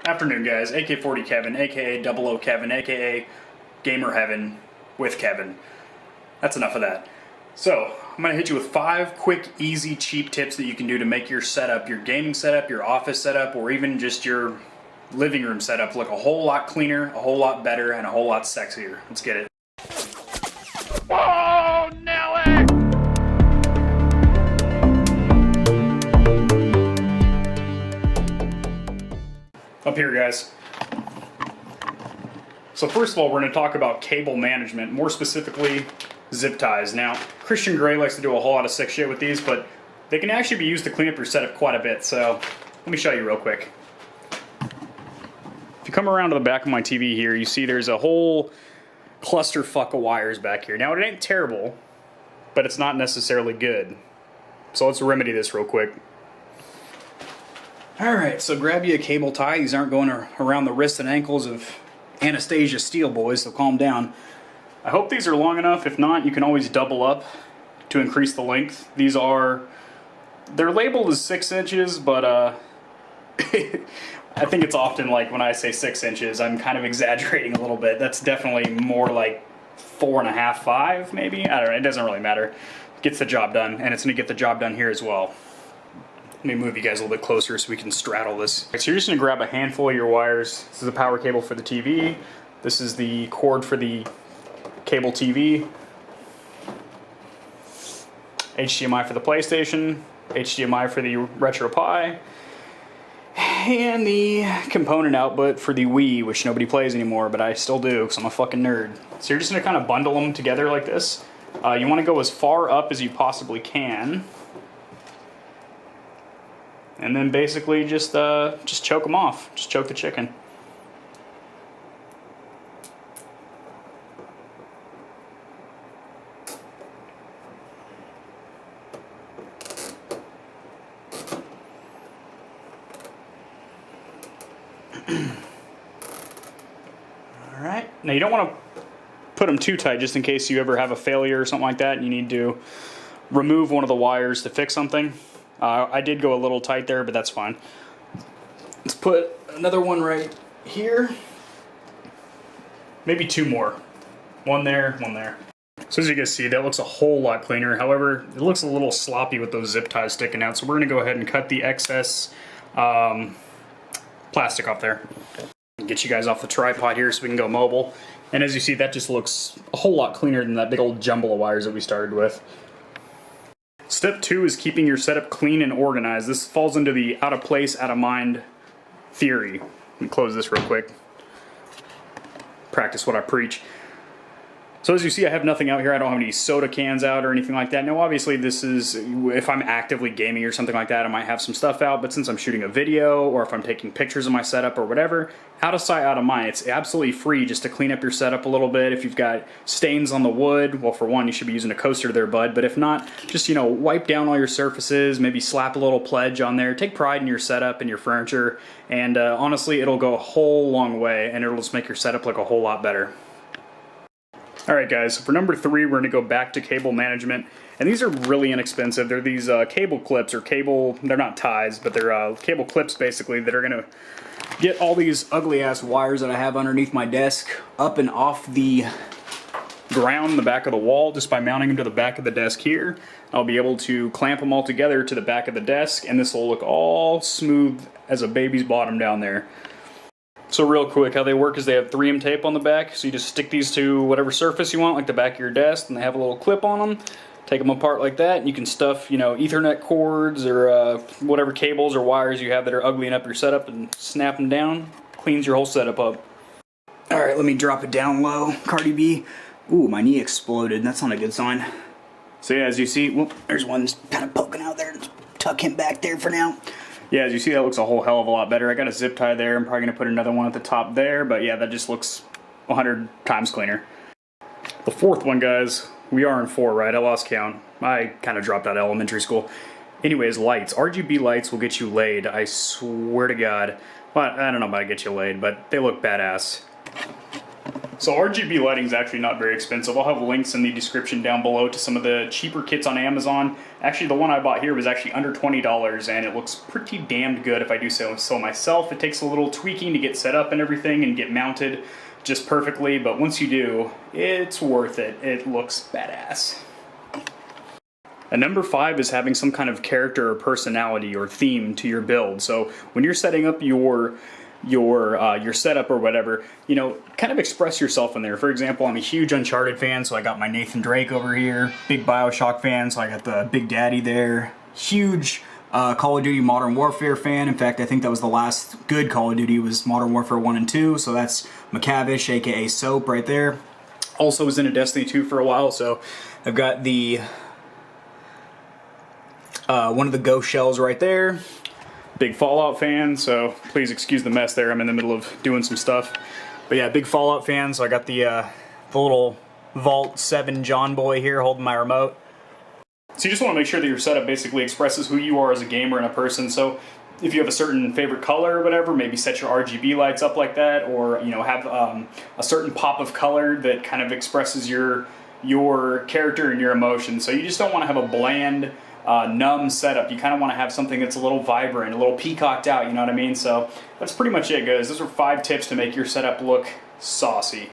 Afternoon, guys. AK-40 Kevin, aka Double O Kevin, aka Gamer Heaven with Kevin. That's enough of that. So, I'm going to hit you with 5 quick, easy, cheap tips that you can do to make your setup, your gaming setup, your office setup, or even just your living room setup look a whole lot cleaner, a whole lot better, and a whole lot sexier. Let's get it. Oh, Nelly! Up here, guys. So first of all, we're going to talk about cable management, more specifically zip ties. Now, Christian Grey likes to do a whole lot of sick shit with these, but they can actually be used to clean up your setup quite a bit, so let me show you real quick. If you come around to the back of my TV here, you see there's a whole clusterfuck of wires back here. Now, it ain't terrible, but it's not necessarily good. So let's remedy this real quick. Alright, so grab you a cable tie. These aren't going around the wrists and ankles of Anastasia Steel boys, so calm down. I hope these are long enough. If not, you can always double up to increase the length. They're labeled as 6 inches, but I think it's often like when I say 6 inches, I'm kind of exaggerating a little bit. That's definitely more like 4.5, 5 maybe. I don't know, it doesn't really matter. It gets the job done, and it's going to get the job done here as well. Let me move you guys a little bit closer so we can straddle this. So you're just going to grab a handful of your wires. This is the power cable for the TV. This is the cord for the cable TV. HDMI for the PlayStation. HDMI for the RetroPie. And the component output for the Wii, which nobody plays anymore, but I still do because I'm a fucking nerd. So you're just going to kind of bundle them together like this. You want to go as far up as you possibly can. And then basically just choke them off. Just choke the chicken. Alright. Now you don't want to put them too tight just in case you ever have a failure or something like that and you need to remove one of the wires to fix something. I did go a little tight there, but that's fine. Let's put another one right here. Maybe 2 more. One there, one there. So as you can see, that looks a whole lot cleaner. However, it looks a little sloppy with those zip ties sticking out. So we're going to go ahead and cut the excess plastic off there. Get you guys off the tripod here so we can go mobile. And as you see, that just looks a whole lot cleaner than that big old jumble of wires that we started with. Step 2 is keeping your setup clean and organized. This falls into the out of place, out of mind theory. Let me close this real quick. Practice what I preach. So as you see, I have nothing out here. I don't have any soda cans out or anything like that. Now obviously this is, if I'm actively gaming or something like that, I might have some stuff out, but since I'm shooting a video or if I'm taking pictures of my setup or whatever, out of sight, out of mind. It's absolutely free just to clean up your setup a little bit. If you've got stains on the wood, well, for one, you should be using a coaster there, bud, but if not, just, you know, wipe down all your surfaces, maybe slap a little pledge on there, take pride in your setup and your furniture, and honestly, it'll go a whole long way, and it'll just make your setup look a whole lot better. Alright guys, so for number 3, we're going to go back to cable management, and these are really inexpensive. They're these cable clips, or cable, they're not ties, but they're cable clips basically that are going to get all these ugly ass wires that I have underneath my desk up and off the ground, the back of the wall, just by mounting them to the back of the desk here. I'll be able to clamp them all together to the back of the desk, and this will look all smooth as a baby's bottom down there. So real quick, how they work is they have 3M tape on the back, so you just stick these to whatever surface you want, like the back of your desk, and they have a little clip on them. Take them apart like that, and you can stuff, you know, Ethernet cords or whatever cables or wires you have that are uglying up your setup and snap them down. Cleans your whole setup up. Alright, let me drop it down low. Cardi B. Ooh, my knee exploded. That's not a good sign. So yeah, as you see, whoop, there's one kind of poking out there. Tuck him back there for now. Yeah, as you see, that looks a whole hell of a lot better. I got a zip tie there. I'm probably going to put another one at the top there, but yeah, that just looks 100 times cleaner. The 4th one, guys, we are in 4, right? I lost count. I kind of dropped out of elementary school. Anyways, lights. RGB lights will get you laid. I swear to God. Well, I don't know about get you laid, but they look badass. So RGB lighting is actually not very expensive. I'll have links in the description down below to some of the cheaper kits on Amazon. Actually, the one I bought here was actually under $20, and it looks pretty damned good if I do so myself. It takes a little tweaking to get set up and everything and get mounted just perfectly, but once you do, it's worth it. It looks badass. And number 5 is having some kind of character or personality or theme to your build. So when you're setting up your setup or whatever, you know, kind of express yourself in there. For example, I'm a huge Uncharted fan, so I got my Nathan Drake over here. Big BioShock fan, so I got the Big Daddy there. Huge Call of Duty Modern Warfare fan. In fact, I think that was the last good Call of Duty was Modern Warfare 1 and 2, so that's McCavish, aka Soap, right there. Also was in a Destiny 2 for a while, so I've got the one of the ghost shells right there. Big Fallout fan, so please excuse the mess there. I'm in the middle of doing some stuff. But yeah, big Fallout fan, so I got the little Vault 7 John boy here holding my remote. So you just want to make sure that your setup basically expresses who you are as a gamer and a person. So if you have a certain favorite color or whatever, maybe set your RGB lights up like that, or you know, have a certain pop of color that kind of expresses your character and your emotions. So you just don't want to have a bland, numb setup. You kind of want to have something that's a little vibrant, a little peacocked out, you know what I mean? So that's pretty much it, guys. Those are 5 tips to make your setup look saucy.